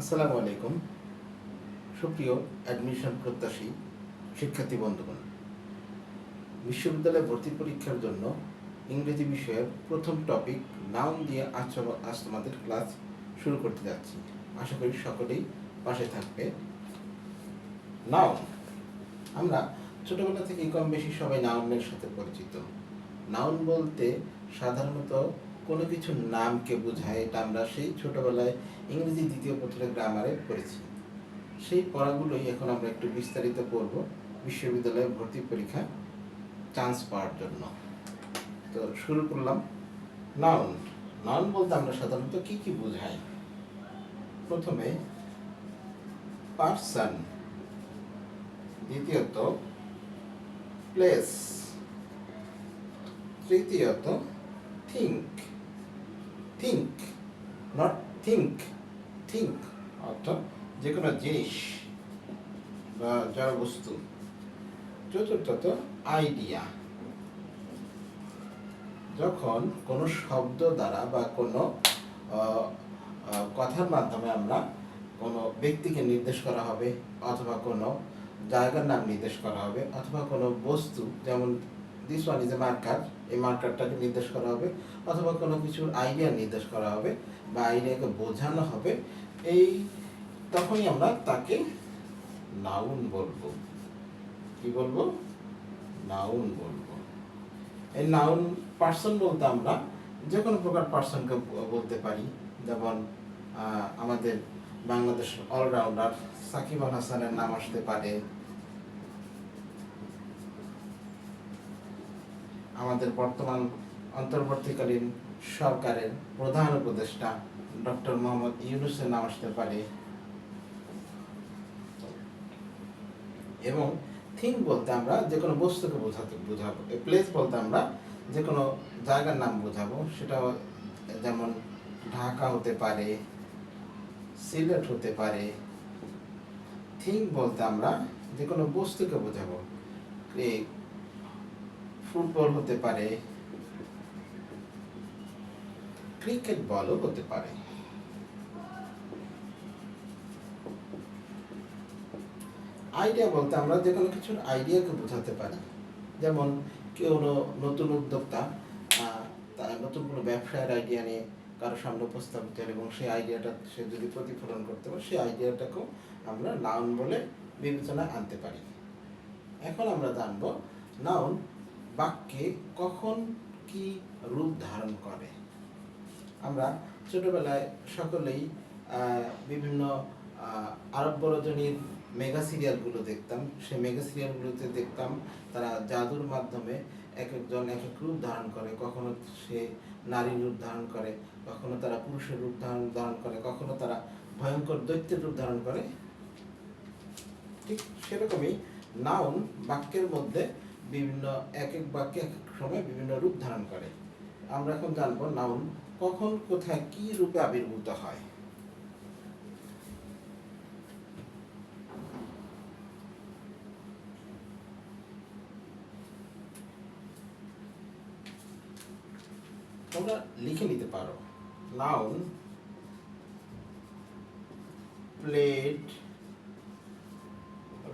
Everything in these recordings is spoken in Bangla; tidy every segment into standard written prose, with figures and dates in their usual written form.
আসসালামু আলাইকুম। সুপ্রিয় অ্যাডমিশন প্রত্যাশী শিক্ষার্থী বন্ধুগণ, বিশ্ববিদ্যালয়ে ভর্তি পরীক্ষার জন্য ইংরেজি বিষয়ের প্রথম টপিক নাউন দিয়ে আজ তোমাদের ক্লাস শুরু করতে যাচ্ছি। আশা করি সকলেই পাশে থাকবে। নাউন, আমরা ছোটবেলা থেকে কম বেশি সবাই নাউনের সাথে পরিচিত। নাউন বলতে সাধারণত কোনো কিছু নামকে বোঝায়। এটা আমরা সেই ছোটবেলায় ইংরেজি দ্বিতীয় পত্রের গ্রামারে পড়েছি। সেই পড়াগুলোই এখন আমরা একটু বিস্তারিত পড়ব বিশ্ববিদ্যালয়ে ভর্তি পরীক্ষা চান্স পাওয়ার জন্য। তো শুরু করলাম। নাউন, নাউন বলতে আমরা সাধারণত কি কি বোঝাই? প্রথমে পার্সন, দ্বিতীয়ত প্লেস, তৃতীয়ত think. Think, not think, think অর্থাৎ যে কোনো জিনিস বা জড় বস্তু। চতুর্থত আইডিয়া, যখন কোনো শব্দ দ্বারা বা কোনো কথার মাধ্যমে আমরা কোনো ব্যক্তিকে নির্দেশ করা হবে, অথবা কোনো জায়গার নাম নির্দেশ করা হবে, অথবা কোনো বস্তু, যেমন this one is a marker, এই মার্কারটাকে নির্দেশ করা হবে, অথবা কোনো কিছুর আইডিয়া নির্দেশ করা হবে বা আইডিয়াকে বোঝানো হবে, এই তখনই আমরা তাকে নাউন বলবো। কি বলবো? নাউন বলবো। এই নাউন পার্সন বলতে আমরা যে কোনো প্রকার পার্সনকে বলতে পারি। যেমন আমাদের বাংলাদেশ অলরাউন্ডার সাকিব আল হাসানের নাম আসতে পারে, আমাদের বর্তমান অন্তর্বর্তীকালীন সরকারের প্রধান উপদেষ্টা ডক্টর মোহাম্মদ ইউনূসের নাম আসতে পারে। এবং থিঙ্ক বলতে আমরা যে কোনো বস্তুকে বোঝাবো। প্লেস বলতে আমরা যে কোনো জায়গার নাম বোঝাবো। সেটা যেমন ঢাকা হতে পারে, সিলেট হতে পারে। থিঙ্ক বলতে আমরা যে কোনো বস্তুকে বোঝাবো। ফুটবল হতে পারে, ক্রিকেট বলও হতে পারে। আইডিয়া বলতে আমরা যে কোনো কিছুর আইডিয়াকে বোঝাতে পারি। যেমন কেউ নতুন উদ্যোক্তা নতুন কোনো ব্যবসায়ের আইডিয়া নিয়ে কারো সামনে উপস্থাপিত হয় এবং সেই আইডিয়াটা সে যদি প্রতিফলন করতে পারে, সেই আইডিয়াটাকেও আমরা নাউন বলে বিবেচনায় আনতে পারি। এখন আমরা জানব নাউন বাক্যে কখন কি রূপ ধারণ করে। আমরা ছোটবেলায় সকলেই বিভিন্ন আরব্য রজনীর মেগা সিরিয়ালগুলো দেখতাম। সেই মেগা সিরিয়ালগুলোতে দেখতাম তারা জাদুর মাধ্যমে এক একজন এক এক রূপ ধারণ করে। কখনো সে নারীর রূপ ধারণ করে, কখনো তারা পুরুষের রূপ ধারণ করে, কখনো তারা ভয়ঙ্কর দৈত্যের রূপ ধারণ করে। ঠিক সেরকমই নাউন বাক্যের মধ্যে বিভিন্ন এক এক বাক্যে এক এক সময় বিভিন্ন রূপ ধারণ করে। আমরা এখন জানবো নাউন কখন কোথায় কি রূপে আবির্ভূত হয়। তোমরা লিখে নিতে পারো। Noun played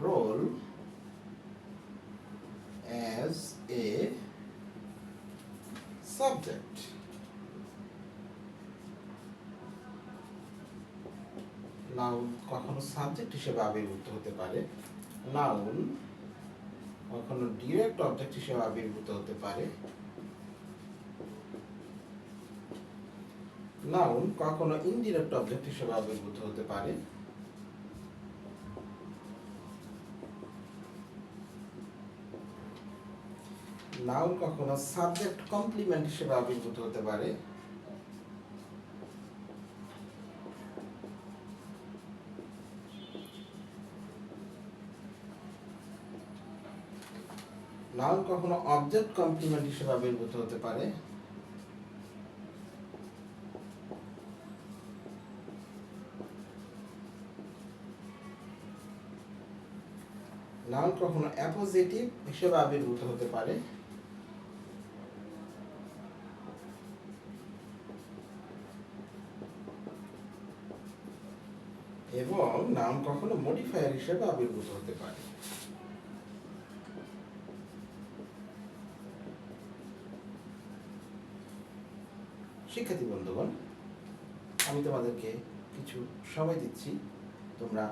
role as a subject. Noun কখনো সাবজেক্ট হিসেবে আবির্ভূত হতে পারে, নাউন কখনো ডিরেক্ট অবজেক্ট হিসেবে আবির্ভূত হতে পারে, নাউন কখনো ইনডিরেক্ট অবজেক্ট হিসেবে আবির্ভূত হতে পারে, নাউন কখনো সাবজেক্ট কমপ্লিমেন্ট হিসেবে আবির্ভূত হতে পারে, নাউন কখনো অবজেক্ট কমপ্লিমেন্ট হিসেবে আবির্ভূত হতে পারে, নাউন কখনো অ্যাপোজিটিভ হিসেবে আবির্ভূত হতে পারে, এবং নাউন কখনো মডিফায়ার হিসেবে আবির্ভূত হতে পারে। শিক্ষার্থী বন্ধুগণ, আমি তোমাদেরকে কিছু সময় দিচ্ছি, তোমরা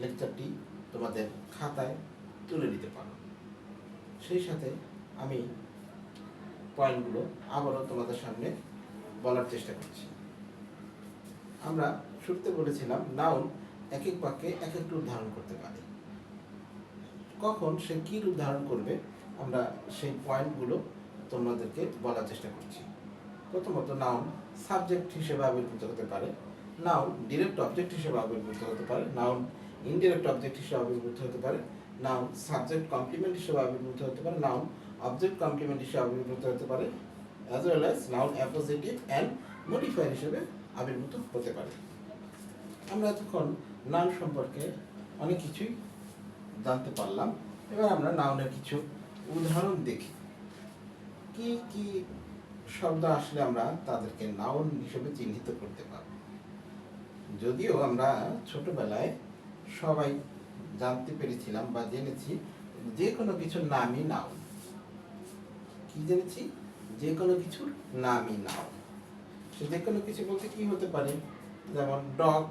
লেকচারটি তোমাদের খাতায় তুলে নিতে পারো। সেই সাথে আমি পয়েন্টগুলো আবারও তোমাদের সামনে বলার চেষ্টা করছি। আমরা শুরুতে বলেছিলাম নাউন এক এক বাক্যে এক এক রূপ ধারণ করতে পারে। কখন সে কী রূপ ধারণ করবে আমরা সেই পয়েন্টগুলো তোমাদেরকে বলার চেষ্টা করছি। প্রথমত নাউন সাবজেক্ট হিসেবে আবির্ভূত হতে পারে, নাউন ডিরেক্ট অবজেক্ট হিসেবে আবির্ভূত হতে পারে, নাউন ইনডিরেক্ট অবজেক্ট হিসেবে আবির্ভূত হতে পারে, নাউন সাবজেক্ট কমপ্লিমেন্ট হিসেবে আবির্ভূত হতে পারে, নাউন অবজেক্ট কমপ্লিমেন্ট হিসেবে আবির্ভূত হতে পারে, as well as noun appositive and modifier হিসেবে আবির্ভূত হতে পারে। আমরা এতক্ষণ নাউন সম্পর্কে অনেক কিছুই জানতে পারলাম। এবার আমরা নাউনের কিছু উদাহরণ দেখি। কি কি শব্দ আসলে আমরা তাদেরকে নাউন হিসেবে চিহ্নিত করতে পারব। যদিও আমরা ছোটবেলায় সবাই জানতে পেরেছিলাম বা জেনেছি যে কোনো কিছুর নামই নাউন। কি জেনেছি? যে কোনো কিছুর নামই নাউন। সে যে কোনো কিছু বলতে কি হতে পারে? যেমন ডগ,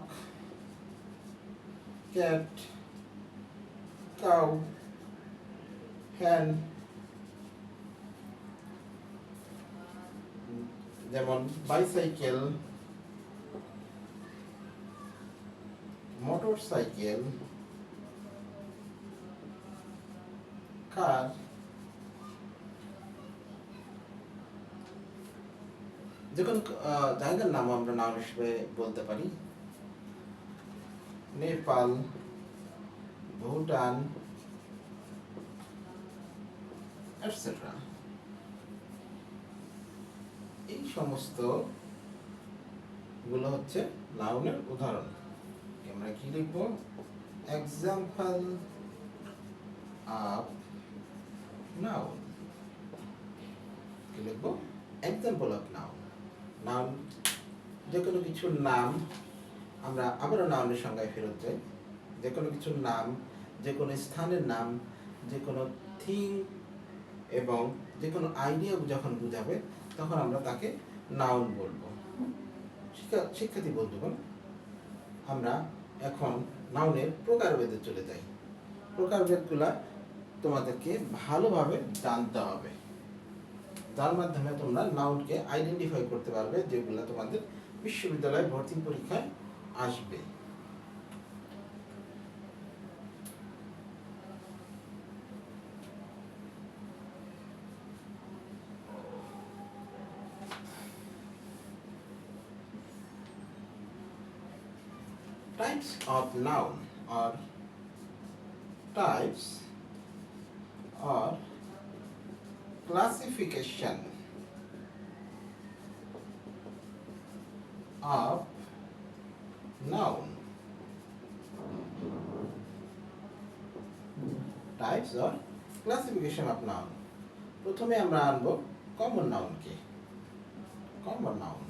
ক্যাট, কাউ, হ্যান, যেমন বাইসাইকেল, মোটরসাইকেল, কার, যে কোনো জায়গার নাম আমরা নাউন হিসেবে বলতে পারি। নেপাল, ভুটান, এটসেট্রা। এই সমস্ত গুলো হচ্ছে নাউনের উদাহরণ। আমরা কি লিখব? Example of noun. কি লিখব? Example of noun. নাউন যে কোনো কিছুর নাম। আমরা আবারও নাউনের সংজ্ঞায় ফেরত যাই। যে কোনো কিছুর নাম, যে কোনো স্থানের নাম, যে কোনো থিং এবং যে কোনো আইডিয়া যখন বোঝাবে তখন আমরা তাকে নাউন বলবো। শিক্ষার্থী বন্ধুগণ, আমরা এখন নাউনের প্রকারভেদে চলে যাই। প্রকারভেদগুলা তোমাদেরকে ভালোভাবে জানতে হবে, যার মাধ্যমে তোমরা নাউনকে আইডেন্টিফাই করতে পারবে, যেগুলো তোমাদের বিশ্ববিদ্যালয়ে ভর্তি পরীক্ষায় আসবে। Types of noun or types or classification of noun. Types or classification of noun. প্রথমে আমরা আনবো কমন নাউনকে। কমন নাউন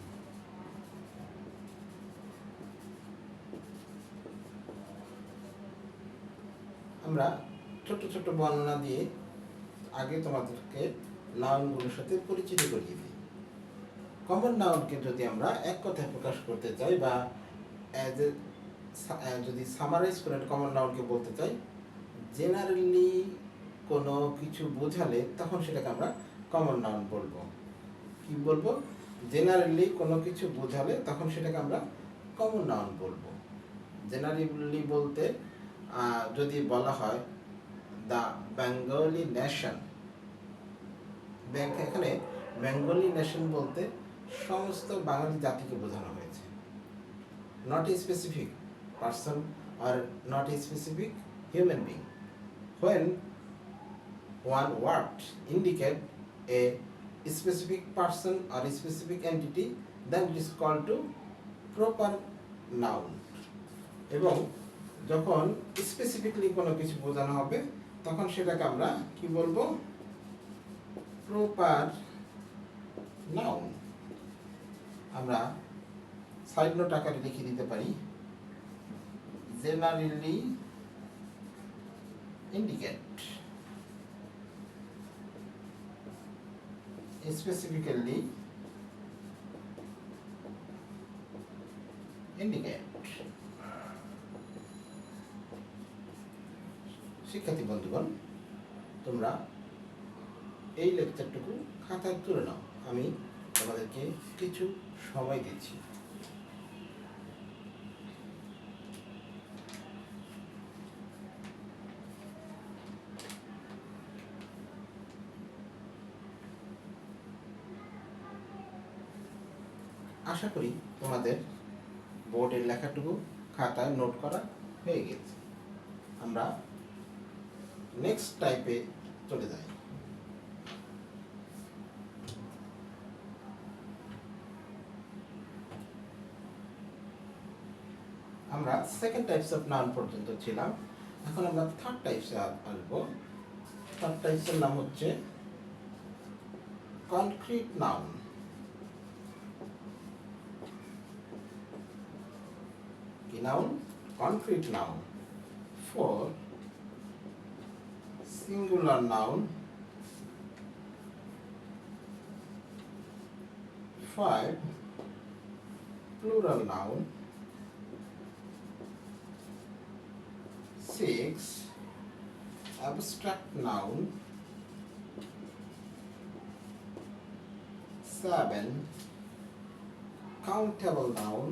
আমরা ছোট ছোট বর্ণনা দিয়ে আগে তোমাদেরকে নাউনগুলোর সাথে পরিচিত করিয়ে দিই। কমন নাউনকে যদি আমরা এক কথায় প্রকাশ করতে চাই বা যদি সামারাইজ করে কমন নাউনকে বলতে চাই, জেনারেলি কোনো কিছু বোঝালে তখন সেটাকে আমরা কমন নাউন বলবো। কি বলবো? জেনারেলি কোনো কিছু বোঝালে তখন সেটাকে আমরা কমন নাউন বলবো। জেনারেলি বলতে যদি বলা হয় দ্য বেঙ্গলি নেশন, এখানে বেঙ্গলি নেশন বলতে সমস্ত বাঙালি জাতিকে বোঝানো হয়েছে, not a specific person or not a specific human being. When one word indicate a specific person or a specific entity, then it is called to proper noun. এবং যখন স্পেসিফিকলি কোনো কিছু বোঝানো হবে তখন সেটাকে আমরা কি বলবো? Proper noun. আমরা সাইড নোট আকারে লিখে দিতে পারি। generally indicate, specifically indicate। শিক্ষার্থী বন্ধুগণ, তোমরা এই লেকচারটুকু খাতায় তুলে নাও, আমি তোমাদেরকে কিছু সময় দিচ্ছি। আশা করি তোমাদের বোর্ডের লেখাটুকু খাতায় নোট করা হয়ে গেছে। আমরা নেক্সট টাইপে চলে যাই। আমরা সেকেন্ড টাইপস অফ নাউন পর্যন্ত ছিলাম, এখন আমরা থার্ড টাইপসে আসবো। থার্ড টাইপসের নাম হচ্ছে কনক্রিট নাউন। কি noun? Concrete noun. 4 singular noun, 5 plural noun, 6 abstract noun, 7 countable noun,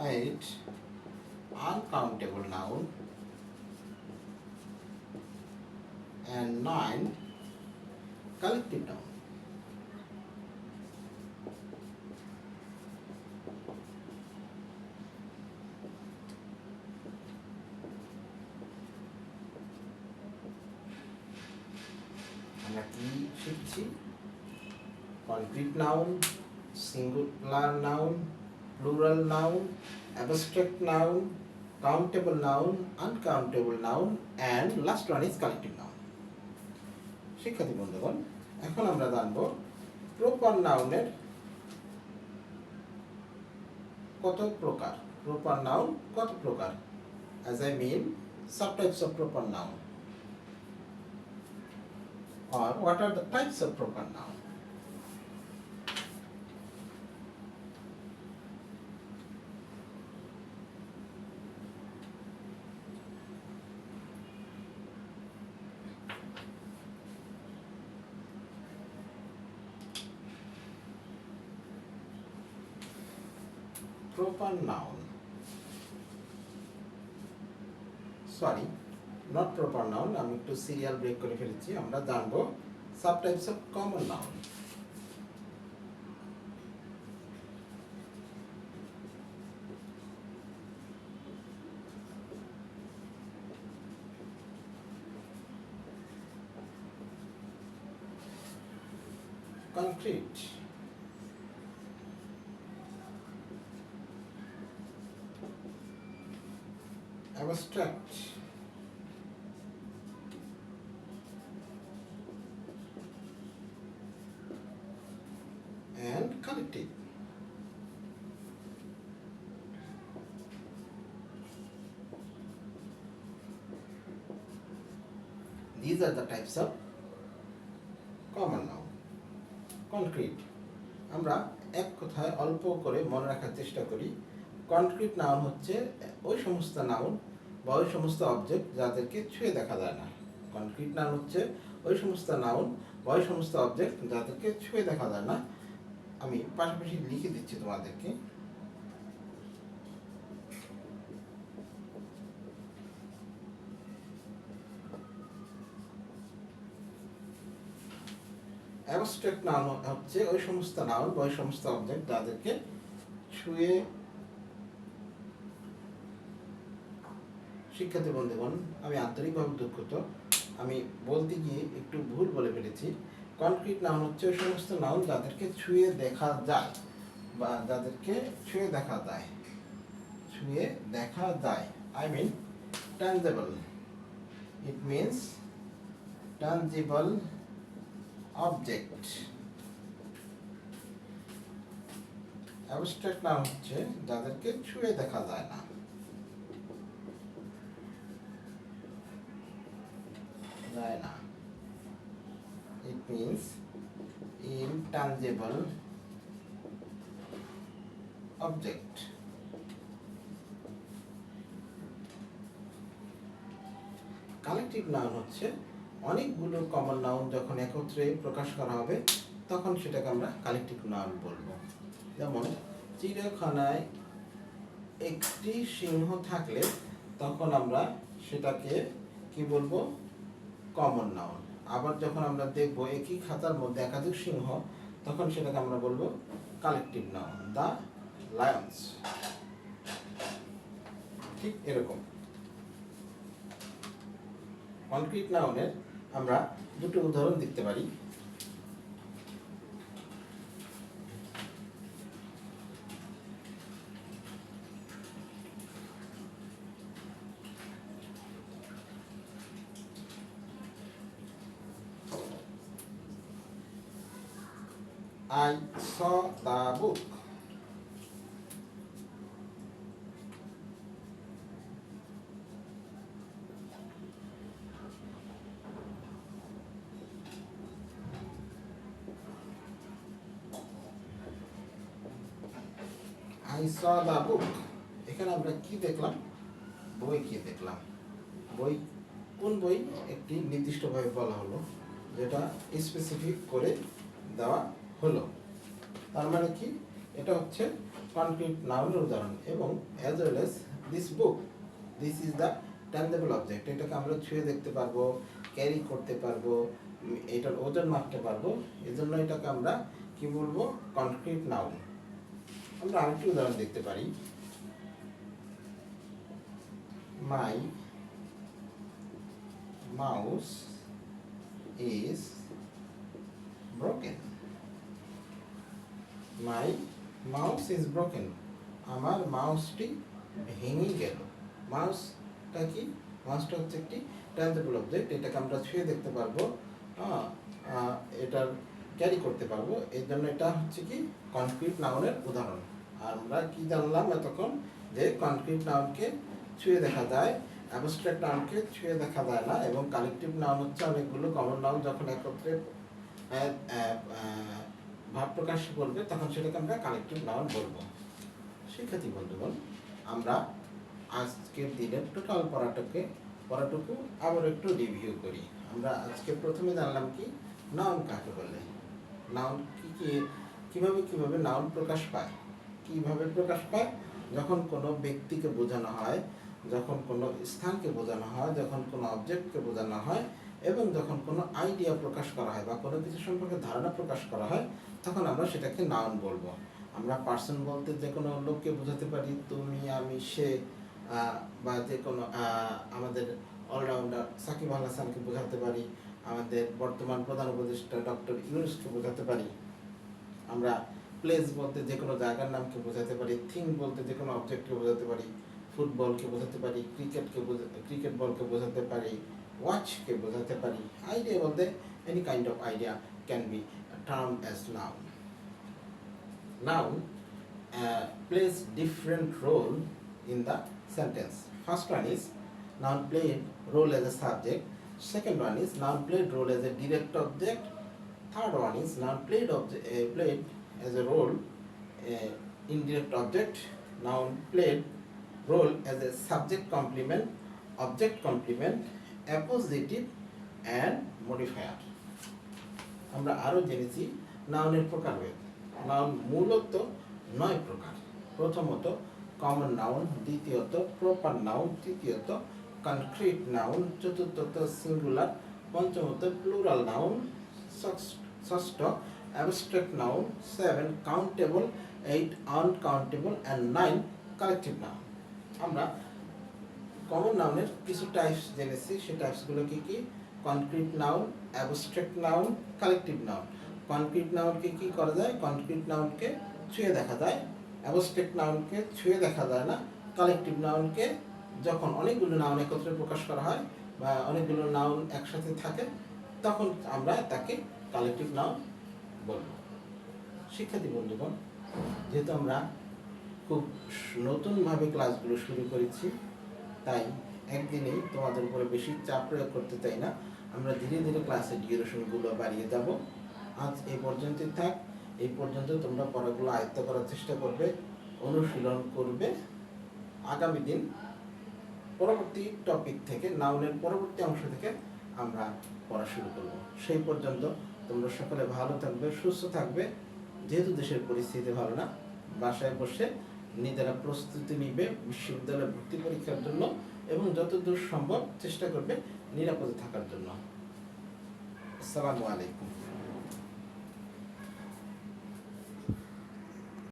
8 uncountable noun, and 9 collective noun। আমরা কি শিখছি? Concrete noun, singular noun, plural noun, abstract noun, countable noun, uncountable noun, and last one is collective noun। শিক্ষার্থী বন্ধুগণ, এখন আমরা জানবো প্রপার নাউনের কত প্রকার। প্রপার নাউন কত প্রকার? as I mean subtypes of proper noun, or what are the types of proper noun? Proper noun, sorry, not proper noun, আমি একটু সিরিয়াল ব্রেক করে ফেলেছি। আমরা জানবো subtypes of common noun. concrete, abstract, and collective। These are the types of common noun। Concrete, আমরা এক কথায় অল্প করে মনে রাখার চেষ্টা করি। কনক্রিট নাউন হচ্ছে ওই সমস্ত নাউন বা ওই সমস্ত অবজেক্ট যাদেরকে ছুঁয়ে দেখা যায় না। কনক্রিট নাউন হচ্ছে ওই সমস্ত নাউন বা ওই সমস্ত অবজেক্ট যাদেরকে ছুঁয়ে দেখা যায় না। আমি পাশাপাশি লিখে দিচ্ছি তোমাদেরকে। অ্যাবস্ট্রাক্ট নাউন হচ্ছে ওই সমস্ত নাউন বা ওই সমস্ত অবজেক্ট যাদেরকে ছুঁয়ে। শিক্ষার্থী বন্ধুগণ, আমি আন্তরিকভাবে দুঃখিত, আমি বলতে গিয়ে একটু ভুল বলে ফেলেছি। কনক্রিট নাউন হচ্ছে ওই সমস্ত নাউন যাদেরকে ছুঁয়ে দেখা যায় বা যাদেরকে ছুঁয়ে দেখা যায়। ছুঁয়ে দেখা যায়, I mean tangible, it means tangible object। Abstract noun হচ্ছে যাদেরকে ছুঁয়ে দেখা যায় না, যায় না। It means intangible object. Collective noun হচ্ছে অনেকগুলো কমন নাউন যখন একত্রে প্রকাশ করা হবে তখন সেটাকে আমরা কালেকটিভ নাউন বলবো। যেমন চিড়িয়াখানায় একটি সিংহ থাকলে তখন আমরা সেটাকে কি বলবো, কমন নাউন। আবার যখন আমরা দেখব একই খাতার মধ্যে একাধিক সিংহ তখন সেটাকে আমরা বলবো কালেকটিভ নাউন, দ্য লায়ন্স। ঠিক এরকম কনক্রিট নাউনের আমরা দুটো উদাহরণ দেখতে পারি। I saw the book. I saw the book. এখানে আমরা কি দেখলাম, বই কি দেখলাম। বই কোন বই একটি নির্দিষ্টভাবে বলা হলো, যেটা স্পেসিফিক করে দেওয়া হলো। তার মানে কি, এটা হচ্ছে কনক্রিট নাউনের উদাহরণ। এবং as well as this book, this is the tangible object. এটাকে আমরা ছুঁয়ে দেখতে পারবো, ক্যারি করতে পারবো, এটার ওজন মাপতে পারবো, এজন্য এটাকে আমরা কি বলবো, কনক্রিট নাউন। আমরা আরেকটি উদাহরণ দেখতে পারি। My mouse is broken. My mouse is broken, আমার মাউসটি ভেঙে গেল। মাউসটা কি, মাউসটা হচ্ছে একটি ট্যাঞ্জেবল অবজেক্ট, এটাকে আমরা ছুঁয়ে দেখতে পারবো, এটার ক্যারি করতে পারবো, এর জন্য এটা হচ্ছে কি কনক্রিট নাউনের উদাহরণ। আর আমরা কি জানলাম এতক্ষণ, যে কনক্রিট নাউনকে ছুঁয়ে দেখা যায়, অ্যাবস্ট্রাক্ট নাউনকে ছুঁয়ে দেখা যায় না, এবং কালেকটিভ নাউন হচ্ছে অনেকগুলো কমন নাউন যখন একত্রে ভাব প্রকাশ করবে তখন সেটাকে আমরা কালেকটিভ নাউন বলবো। শিক্ষার্থী বন্ধুগণ, আমরা আজকের দিনের টোটাল পড়াটুকু আবার একটু রিভিউ করি। আমরা আজকে প্রথমে জানলাম কি, নাউন কাকে বলে, নাউন কিভাবে নাউন প্রকাশ পায়। কিভাবে প্রকাশ পায়, যখন কোনো ব্যক্তিকে বোঝানো হয়, যখন কোনো স্থানকে বোঝানো হয়, যখন কোনো অবজেক্টকে বোঝানো হয়, এবং যখন কোনো আইডিয়া প্রকাশ করা হয় বা কোনো কিছু সম্পর্কে ধারণা প্রকাশ করা হয় তখন আমরা সেটাকে নাউন বলবো। আমরা পার্সন বলতে যে কোনো লোককে বোঝাতে পারি, তুমি, আমি, সে, বা যে কোনো আমাদের অলরাউন্ডার সাকিব আল হাসানকে বোঝাতে পারি, আমাদের বর্তমান প্রধান উপদেষ্টা ডক্টর ইউনূসকে বোঝাতে পারি। আমরা প্লেস বলতে যে কোনো জায়গার নামকে বোঝাতে পারি, থিং বলতে যে কোনো অবজেক্টকে বোঝাতে পারি, ফুটবলকে বোঝাতে পারি, ক্রিকেট বলকে বোঝাতে পারি, ওয়াচকে বোঝাতে পারি। আইডিয়া বলতে any kind of idea can be termed as noun. Noun plays different role in the sentence. First one is noun played role as a subject. Second one is noun played role as a direct object. Third one is noun played as a role indirect object. Noun played role as a subject complement, object complement, appositive and modifier. আমরা আরো জেনেছি নাউনের প্রকারভেদ। নাউন মূলত 9 প্রকার। প্রথমত কমন নাউন, দ্বিতীয়ত প্রপার নাউন, তৃতীয়ত কনক্রিট নাউন, চতুর্থত সিঙ্গুলার, পঞ্চমত প্লুরাল নাউন, ষষ্ঠ abstract noun, 7 countable, 8 uncountable and 9 collective noun. আমরা কমন নাউনের কিছু টাইপস জেনেছি, সেই টাইপসগুলো কি কি, concrete noun, abstract noun, collective noun. Concrete নাউনকে কি করা যায়, কনক্রিট নাউনকে ছুঁয়ে দেখা যায়, অ্যাবস্ট্রাক্ট নাউনকে ছুঁয়ে দেখা যায় না। কালেকটিভ নাউনকে যখন অনেকগুলো নাউন একত্রে প্রকাশ করা হয় বা অনেকগুলো নাউন একসাথে থাকে তখন আমরা তাকে কালেকটিভ নাউন বলব। শিক্ষার্থী বন্ধুগণ, যেহেতু আমরা খুব নতুনভাবে ক্লাসগুলো শুরু করেছি, তাই একদিনেই তোমাদের উপরে বেশি চাপ প্রয়োগ করতে চাই না। আমরা ধীরে ধীরে ক্লাসের ডিউরেশনগুলো বাড়িয়ে যাব। আজ এই পর্যন্তই থাক। এই পর্যন্ত তোমরা পড়াগুলো আয়ত্ত করার চেষ্টা করবে, অনুশীলন করবে। আগামী দিন পরবর্তী টপিক থেকে, নাউনের পরবর্তী অংশ থেকে আমরা পড়া শুরু করব। সেই পর্যন্ত তোমরা সকলে ভালো থাকবে, সুস্থ থাকবে। যেহেতু দেশের পরিস্থিতি ভালো না, বাসায় বসে নিজেরা প্রস্তুতি নিবে বিশ্ববিদ্যালয়ে ভর্তি পরীক্ষার জন্য এবং যতদূর সম্ভব চেষ্টা করবে নিরাপদে থাকার জন্য। আসসালামু আলাইকুম।